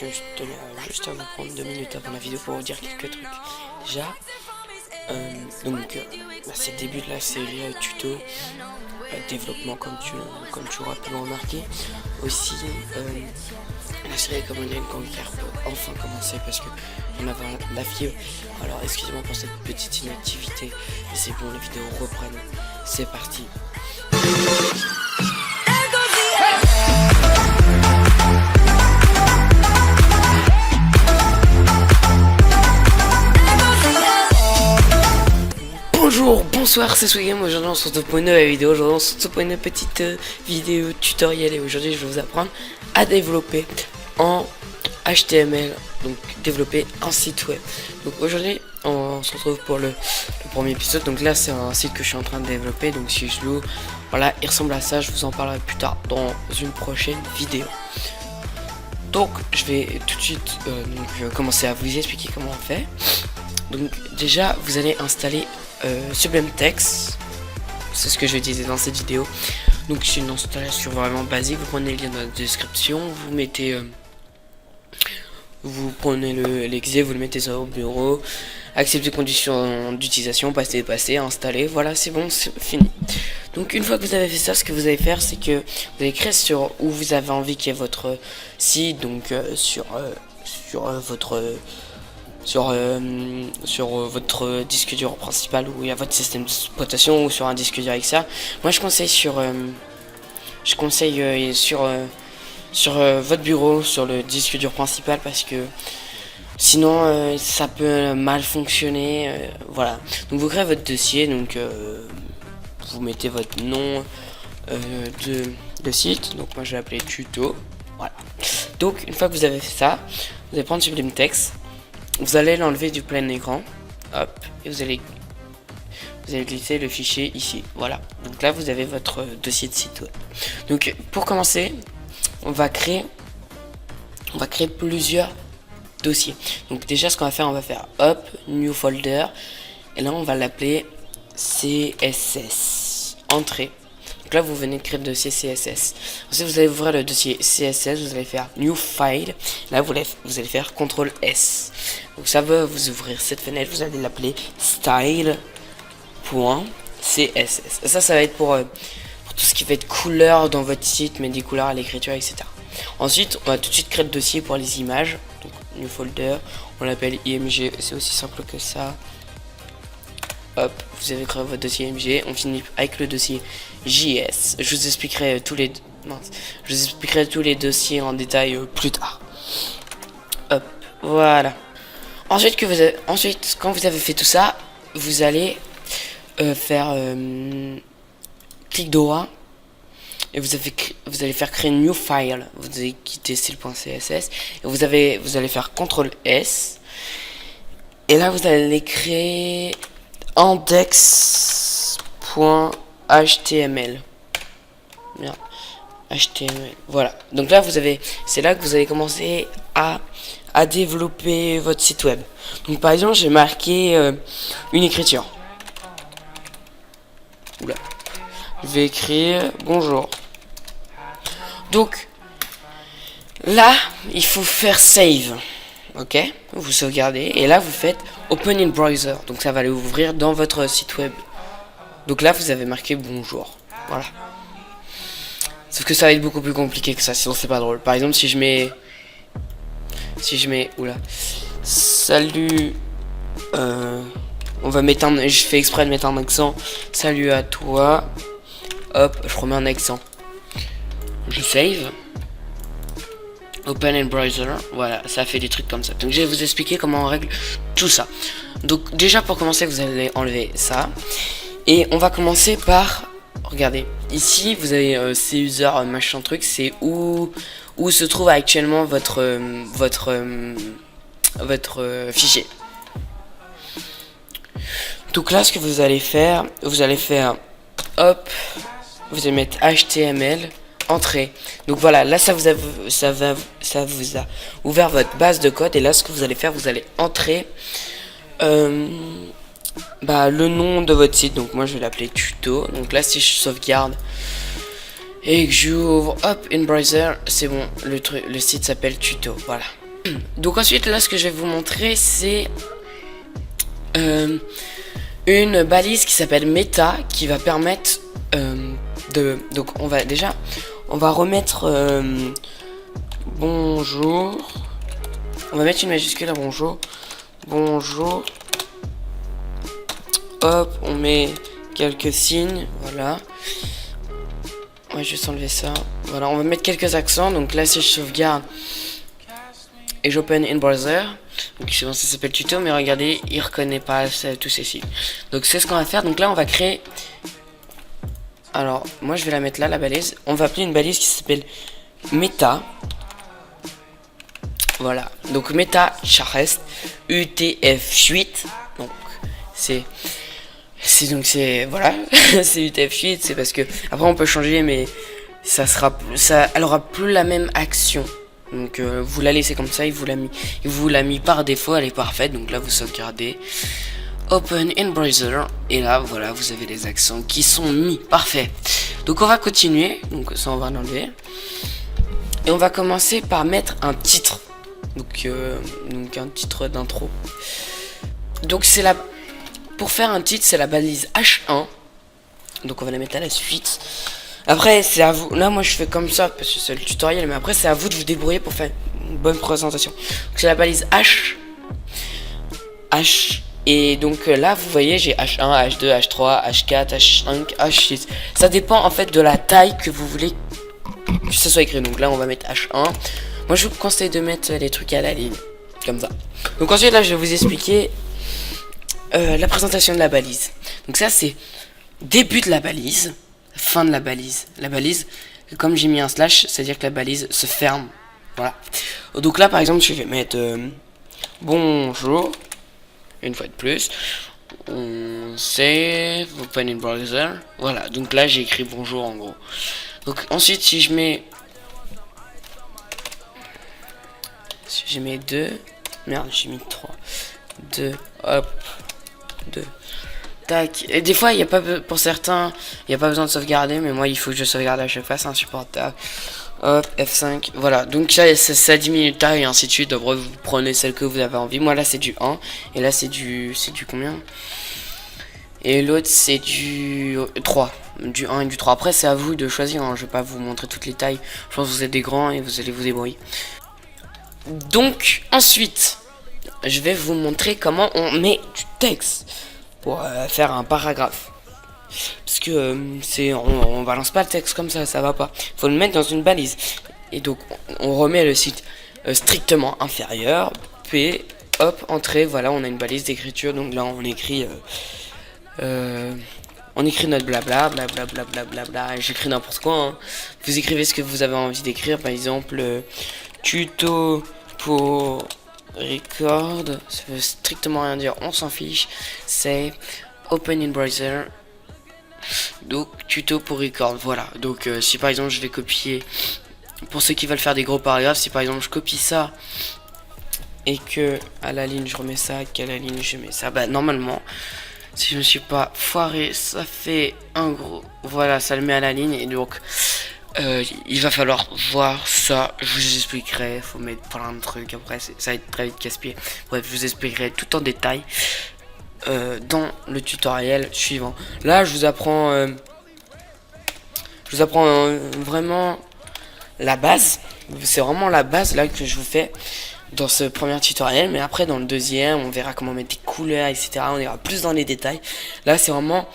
je tenais juste à vous prendre 2 minutes avant la vidéo pour vous dire quelques trucs. Déjà, c'est le début de la série tuto développement comme tu auras pu le remarquer. Aussi, la série Command & Conquer peut enfin commencer parce que on avait la fièvre. Alors excusez-moi pour cette petite inactivité, mais c'est bon, les vidéos reprennent. C'est parti. Bonjour, bonsoir, c'est Swigam. Aujourd'hui on se retrouve pour une nouvelle vidéo. Aujourd'hui on se retrouve pour une petite vidéo tutoriel. Et aujourd'hui je vais vous apprendre à développer en HTML. Donc développer un site web. Donc aujourd'hui on se retrouve pour le premier épisode. Donc là c'est un site que je suis en train de développer. Donc si je loue, voilà, il ressemble à ça. Je vous en parlerai plus tard dans une prochaine vidéo. Donc je vais tout de suite commencer à vous expliquer comment on fait. Donc déjà vous allez installer Sublime Text, c'est ce que je vais utiliser dans cette vidéo. Donc c'est une installation vraiment basique. Vous prenez le lien dans la description, vous mettez vous prenez l'exé, vous le mettez sur votre bureau, acceptez conditions d'utilisation, passer, installer, voilà, c'est bon, c'est fini. Donc une fois que vous avez fait ça, ce que vous allez faire, c'est que vous allez créer sur où vous avez envie qu'il y ait votre site, donc sur votre disque dur principal où il y a votre système d'exploitation, ou sur un disque dur avec ça. Moi je conseille sur votre bureau, sur le disque dur principal, parce que sinon ça peut mal fonctionner. Voilà, donc vous créez votre dossier, donc vous mettez votre nom de site, donc moi je vais l'appeler tuto. Voilà, donc une fois que vous avez fait ça, vous allez prendre Sublime Text. Vous allez l'enlever du plein écran, hop, et vous allez glisser le fichier ici, voilà. Donc là vous avez votre dossier de site web. Donc pour commencer, on va créer plusieurs dossiers. Donc déjà ce qu'on va faire, on va faire hop, new folder, et là on va l'appeler CSS, entrée. Donc là vous venez de créer le dossier CSS. Ensuite vous allez ouvrir le dossier CSS, vous allez faire new file. Là vous allez faire CTRL S. Donc ça va vous ouvrir cette fenêtre, vous allez l'appeler style.css. Ça va être pour tout ce qui va être couleur dans votre site, mais des couleurs à l'écriture, etc. Ensuite on va tout de suite créer le dossier pour les images. Donc new folder, on l'appelle img, c'est aussi simple que ça. Hop, vous avez créé votre dossier img, on finit avec le dossier JS. Je vous expliquerai tous les dossiers en détail plus tard. Hop, voilà. Ensuite quand vous avez fait tout ça, vous allez faire clic droit et vous allez faire créer new file. Vous allez quitter style.css et vous allez faire CTRL S. Et là vous allez créer index.html. Merde. HTML. Voilà. Donc là c'est là que vous allez commencer à développer votre site web. Donc par exemple, j'ai marqué une écriture. Oula. Je vais écrire bonjour. Donc là, il faut faire save. Ok, vous sauvegardez et là vous faites open in browser, donc ça va aller ouvrir dans votre site web. Donc là vous avez marqué bonjour, voilà. Sauf que ça va être beaucoup plus compliqué que ça, sinon c'est pas drôle. Par exemple si je mets oula, salut, on va mettre je fais exprès de mettre un accent, salut à toi, hop, je remets un accent, je save. Open in browser, voilà, ça fait des trucs comme ça. Donc je vais vous expliquer comment on règle tout ça. Donc déjà pour commencer, vous allez enlever ça. Et on va commencer par, regardez, ici vous avez ces user machin truc, c'est où se trouve actuellement votre fichier. Donc là ce que vous allez faire hop, vous allez mettre HTML. Entrée. Donc voilà, là ça vous a ouvert votre base de code. Et là ce que vous allez faire, vous allez entrer le nom de votre site. Donc moi je vais l'appeler tuto. Donc là si je sauvegarde et que j'ouvre hop in browser, c'est bon, le site s'appelle tuto. Voilà. Donc ensuite, là, ce que je vais vous montrer, c'est une balise qui s'appelle Meta, qui va permettre donc on va remettre bonjour. On va mettre une majuscule à bonjour. Bonjour. Hop, on met quelques signes, voilà. Ouais, je vais enlever ça. Voilà, on va mettre quelques accents. Donc là, si je sauvegarde et j'open in browser, donc c'est bon, ça s'appelle tuto, mais regardez, il reconnaît pas tous ces signes. Donc c'est ce qu'on va faire. Donc là, on va créer. Alors, moi, je vais la mettre là, la balise. On va appeler une balise qui s'appelle Meta. Voilà. Donc Meta Charest UTF-8. Donc c'est voilà, c'est UTF-8, c'est parce que après on peut changer, mais elle aura plus la même action. Donc vous la laissez comme ça, il vous l'a mis par défaut, elle est parfaite. Donc là vous sauvegardez, open in browser, et là voilà, vous avez les accents qui sont mis, parfait. Donc on va continuer, donc ça on va l'enlever, et on va commencer par mettre un titre. Donc un titre d'intro. Donc pour faire un titre, c'est la balise H1. Donc on va la mettre à la suite. Après, c'est à vous. Là, moi, je fais comme ça parce que c'est le tutoriel. Mais après, c'est à vous de vous débrouiller pour faire une bonne présentation. Donc c'est la balise H. Et donc là, vous voyez, j'ai H1, H2, H3, H4, H5, H6. Ça dépend en fait de la taille que vous voulez que ça soit écrit. Donc là, on va mettre H1. Moi, je vous conseille de mettre les trucs à la ligne. Comme ça. Donc ensuite, là, je vais vous expliquer la présentation de la balise. Donc ça, c'est début de la balise, fin de la balise. La balise, comme j'ai mis un slash, c'est-à-dire que la balise se ferme. Voilà. Donc là, par exemple, je vais mettre bonjour. Une fois de plus. On save, open in browser. Voilà. Donc là, j'ai écrit bonjour en gros. Donc ensuite, si je mets 2. Merde, j'ai mis 3. 2. Hop. 2. Tac. Et des fois, il y a pas, pour certains, il n'y a pas besoin de sauvegarder, mais moi, il faut que je sauvegarde à chaque fois, c'est insupportable. Hop, F5. Voilà. Donc ça diminue de taille et ainsi de suite. Après, vous prenez celle que vous avez envie. Moi, là, c'est du 1. Et là, c'est du combien? Et l'autre, c'est du 3. Du 1 et du 3. Après, c'est à vous de choisir. Hein. Je vais pas vous montrer toutes les tailles. Je pense que vous êtes des grands et vous allez vous débrouiller. Donc, ensuite, je vais vous montrer comment on met du texte pour faire un paragraphe. Parce que on balance pas le texte comme ça va pas. Faut le mettre dans une balise. Et donc, on remet le site strictement inférieur. P, hop, entrée. Voilà, on a une balise d'écriture. Donc là, on écrit notre blabla, blablabla. J'écris n'importe quoi. Hein. Vous écrivez ce que vous avez envie d'écrire. Par exemple, tuto pour record, ça veut strictement rien dire, on s'en fiche. C'est open in browser. Donc tuto pour record, voilà. Donc si par exemple je vais copier, pour ceux qui veulent faire des gros paragraphes, si par exemple je copie ça et que à la ligne je remets ça, qu'à la ligne je mets ça, bah normalement, si je ne suis pas foiré, ça fait un gros, voilà, ça le met à la ligne. Et donc il va falloir voir ça, je vous expliquerai, faut mettre plein de trucs, après ça va être très vite casse-pied. Bref, je vous expliquerai tout en détail dans le tutoriel suivant. Là, je vous apprends vraiment la base. C'est vraiment la base là que je vous fais dans ce premier tutoriel, mais après dans le deuxième, on verra comment mettre des couleurs, etc. On ira plus dans les détails. Là, c'est vraiment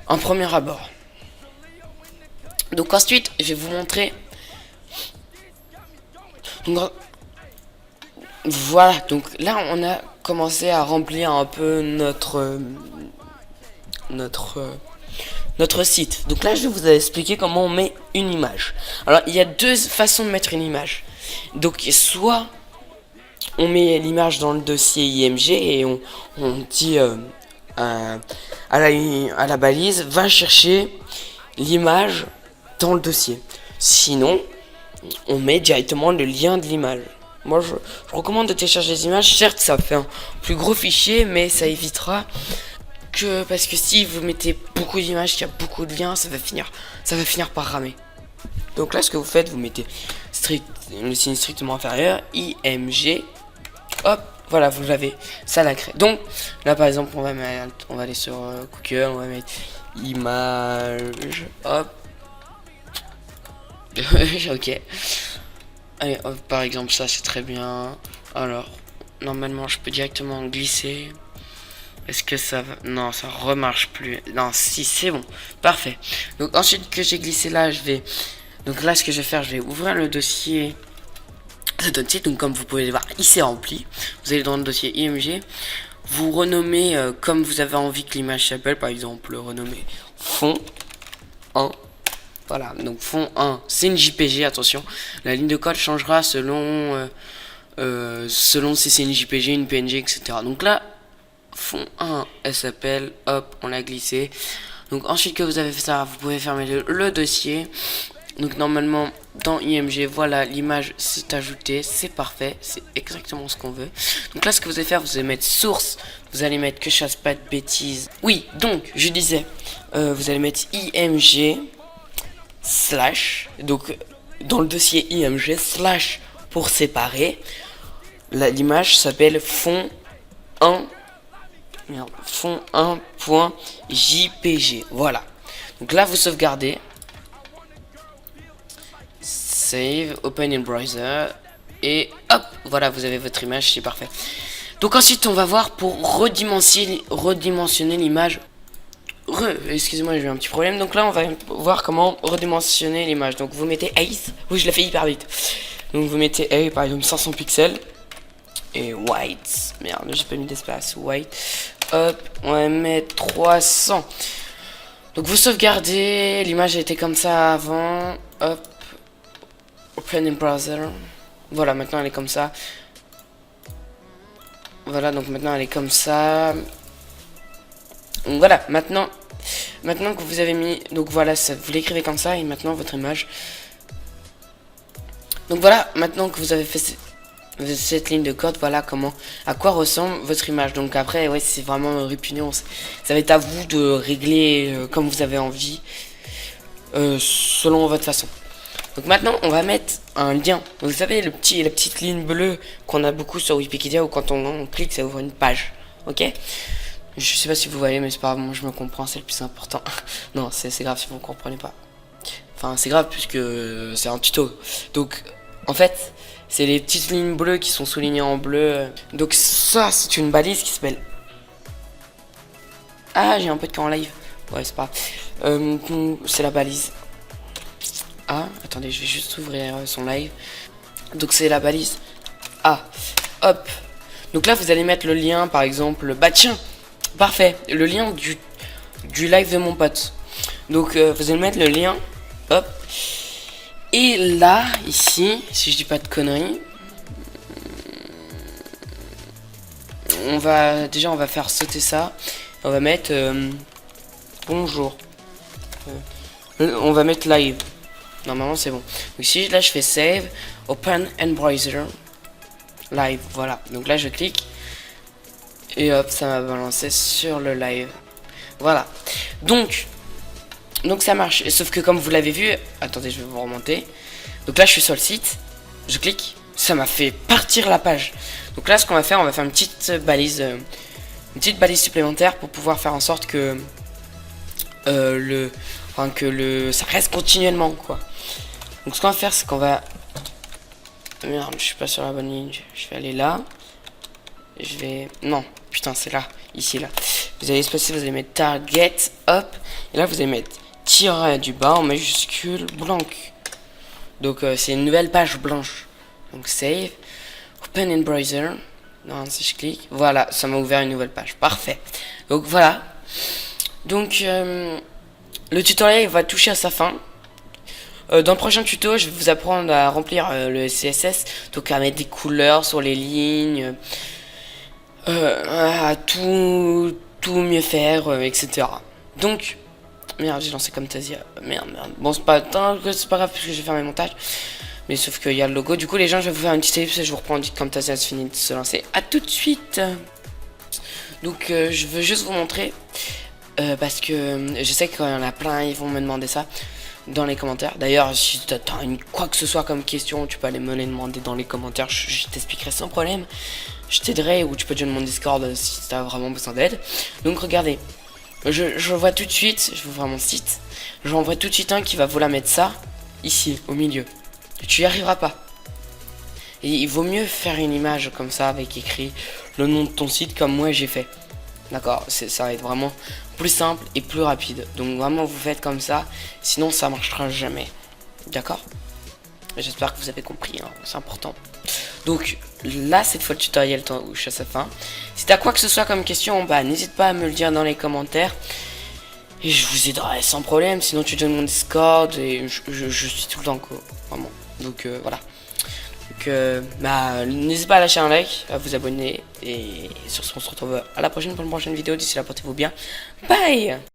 un premier abord. Donc ensuite, je vais vous montrer. Donc, voilà, donc là on a commencé à remplir un peu notre site. Donc là je vais vous expliquer comment on met une image. Alors il y a deux façons de mettre une image. Donc soit on met l'image dans le dossier IMG et on dit à la balise, va chercher l'image dans le dossier. Sinon, on met directement le lien de l'image. Moi, je recommande de télécharger les images. Certes, ça fait un plus gros fichier, mais ça évitera que... Parce que si vous mettez beaucoup d'images, qu'il y a beaucoup de liens, ça va finir par ramer. Donc là, ce que vous faites, vous mettez le signe strictement inférieur, IMG, hop, voilà, vous l'avez, ça l'a créé. Donc là, par exemple, on va aller sur Google, on va mettre image, hop, ok. Allez, hop, par exemple, ça c'est très bien. Alors, normalement, je peux directement glisser. Est-ce que ça va? Non, ça remarche plus. Non, si, c'est bon. Parfait. Donc, ensuite que j'ai glissé là, je vais... Donc là, ce que je vais faire, je vais ouvrir le dossier. Donc, comme vous pouvez le voir, il s'est rempli. Vous allez dans le dossier IMG. Vous renommez comme vous avez envie que l'image s'appelle. Par exemple, renommer fond 1. Voilà, donc fond 1, c'est une JPG, attention. La ligne de code changera selon si c'est une JPG, une PNG, etc. Donc là, fond 1, elle s'appelle, hop, on l'a glissé. Donc ensuite que vous avez fait ça, vous pouvez fermer le dossier. Donc normalement, dans IMG, voilà, l'image s'est ajoutée, c'est parfait, c'est exactement ce qu'on veut. Donc là, ce que vous allez faire, vous allez mettre source, vous allez mettre que je fasse pas de bêtises. Oui, donc, je disais, vous allez mettre IMG, slash, donc dans le dossier IMG, slash pour séparer. L'image s'appelle fond 1, fond 1.jpg. Voilà. Donc là, vous sauvegardez. Save, open in browser. Et hop, voilà, vous avez votre image, c'est parfait. Donc ensuite, on va voir pour redimensionner l'image. Excusez-moi, j'ai eu un petit problème. Donc là, on va voir comment redimensionner l'image. Donc vous mettez Ace. Oui, je l'ai fait hyper vite. Donc vous mettez A, par exemple 500 pixels. Et white. Merde, j'ai pas mis d'espace. White. Hop, on va mettre 300. Donc vous sauvegardez. L'image était comme ça avant. Hop. Open in browser. Voilà, maintenant elle est comme ça. Voilà, donc maintenant elle est comme ça. Donc voilà, maintenant que vous avez mis, donc voilà, ça, vous l'écrivez comme ça et maintenant votre image. Donc voilà, maintenant que vous avez fait cette ligne de code, voilà à quoi ressemble votre image. Donc après, ouais, c'est vraiment répugnant. Ça va être à vous de régler comme vous avez envie, selon votre façon. Donc maintenant, on va mettre un lien. Vous savez, la petite ligne bleue qu'on a beaucoup sur Wikipédia où quand on clique, ça ouvre une page. Ok? Je sais pas si vous voyez, mais c'est pas grave, moi je me comprends, c'est le plus important. Non, c'est grave si vous ne comprenez pas. Enfin, c'est grave puisque c'est un tuto. Donc, en fait, c'est les petites lignes bleues qui sont soulignées en bleu. Donc ça, c'est une balise qui s'appelle... Ah, j'ai un peu de cas en live. Ouais, c'est pas grave. C'est la balise. Ah, attendez, je vais juste ouvrir son live. Donc c'est la balise A. Hop. Donc là, vous allez mettre le lien, par exemple... Bah tiens, parfait, le lien du live de mon pote. Donc vous allez mettre le lien, hop. Et là, ici, si je dis pas de conneries, on va faire sauter ça. On va mettre bonjour. On va mettre live. Normalement c'est bon. Donc si là je fais save, open and browser, live, voilà. Donc là je clique. Et hop, ça m'a balancé sur le live. Voilà. Donc ça marche. Et sauf que comme vous l'avez vu, attendez, je vais vous remonter. Donc là, je suis sur le site. Je clique. Ça m'a fait partir la page. Donc là, ce qu'on va faire, on va faire une petite balise supplémentaire pour pouvoir faire en sorte que ça reste continuellement, quoi. Donc ce qu'on va faire, c'est qu'on va... Merde, je suis pas sur la bonne ligne. Je vais aller là. Je vais... Non, putain, c'est là. Ici, là. Vous allez espacer, vous allez mettre target, hop. Et là, vous allez mettre tiret du bas en majuscule blanc. Donc, c'est une nouvelle page blanche. Donc, save. Open in browser. Non, si je clique. Voilà, ça m'a ouvert une nouvelle page. Parfait. Donc, voilà. Donc, le tutoriel va toucher à sa fin. Dans le prochain tuto, je vais vous apprendre à remplir le CSS. Donc, à mettre des couleurs sur les lignes. À tout mieux faire, etc. Donc, merde, j'ai lancé Camtasia. Merde. Bon, c'est pas grave parce que je vais faire mes montages. Mais sauf qu'il y a le logo. Du coup, les gens, je vais vous faire une petite ellipse et je vous reprends dès que Camtasia se finit de se lancer. A tout de suite. Donc, je veux juste vous montrer. Parce que je sais qu'il y en a plein, ils vont me demander ça. dans les commentaires. D'ailleurs, si t'as quoi que ce soit comme question, tu peux aller me les demander dans les commentaires, je t'expliquerai sans problème. Je t'aiderai, ou tu peux joindre mon Discord si t'as vraiment besoin d'aide. Donc regardez, je vois tout de suite, je vous vois mon site, j'en vois tout de suite un qui va vouloir mettre ça, ici, au milieu. Tu y arriveras pas. Et il vaut mieux faire une image comme ça, avec écrit le nom de ton site, comme moi j'ai fait. D'accord, ça va être vraiment plus simple et plus rapide. Donc vraiment vous faites comme ça, sinon ça marchera jamais. D'accord? J'espère que vous avez compris, hein, c'est important. Donc là, cette fois le tutoriel touche à sa fin. Si t'as quoi que ce soit comme question, bah n'hésite pas à me le dire dans les commentaires. Et je vous aiderai sans problème, sinon tu donnes mon Discord et je suis tout le temps quoi, vraiment. Donc voilà. Donc bah n'hésitez pas à lâcher un like, à vous abonner. Et sur ce on se retrouve à la prochaine pour une prochaine vidéo. D'ici là portez-vous bien. Bye.